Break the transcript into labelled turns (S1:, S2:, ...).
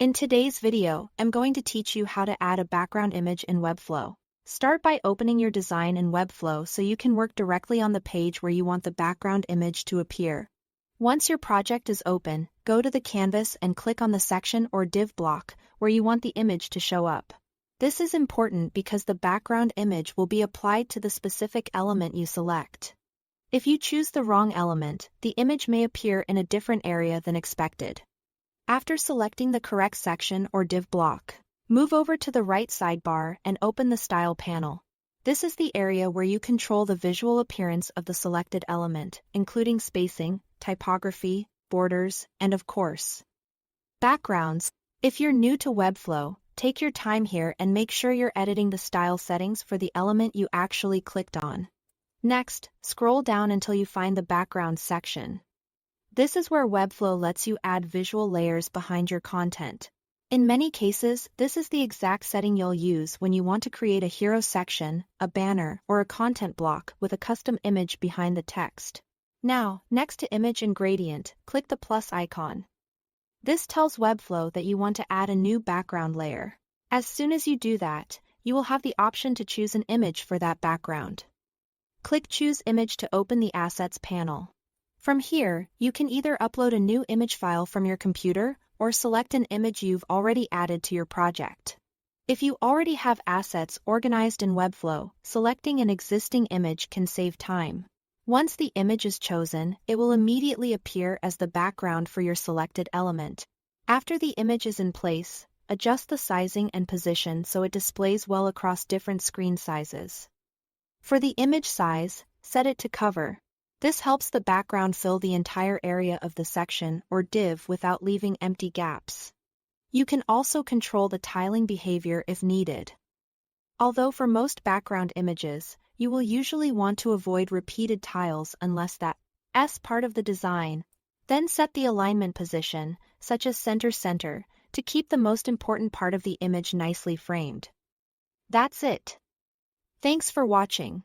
S1: In today's video, I'm going to teach you how to add a background image in Webflow. Start by opening your design in Webflow so you can work directly on the page where you want the background image to appear. Once your project is open, go to the canvas and click on the section or div block where you want the image to show up. This is important because the background image will be applied to the specific element you select. If you choose the wrong element, the image may appear in a different area than expected. After selecting the correct section or div block, move over to the right sidebar and open the Style panel. This is the area where you control the visual appearance of the selected element, including spacing, typography, borders, and of course, backgrounds. If you're new to Webflow, take your time here and make sure you're editing the style settings for the element you actually clicked on. Next, scroll down until you find the Background section. This is where Webflow lets you add visual layers behind your content. In many cases, this is the exact setting you'll use when you want to create a hero section, a banner, or a content block with a custom image behind the text. Now, next to Image and Gradient, click the plus icon. This tells Webflow that you want to add a new background layer. As soon as you do that, you will have the option to choose an image for that background. Click Choose Image to open the Assets panel. From here, you can either upload a new image file from your computer or select an image you've already added to your project. If you already have assets organized in Webflow, selecting an existing image can save time. Once the image is chosen, it will immediately appear as the background for your selected element. After the image is in place, adjust the sizing and position so it displays well across different screen sizes. For the image size, set it to cover. This helps the background fill the entire area of the section or div without leaving empty gaps. You can also control the tiling behavior if needed. Although for most background images, you will usually want to avoid repeated tiles unless that's part of the design. Then set the alignment position, such as center, to keep the most important part of the image nicely framed. That's it. Thanks for watching.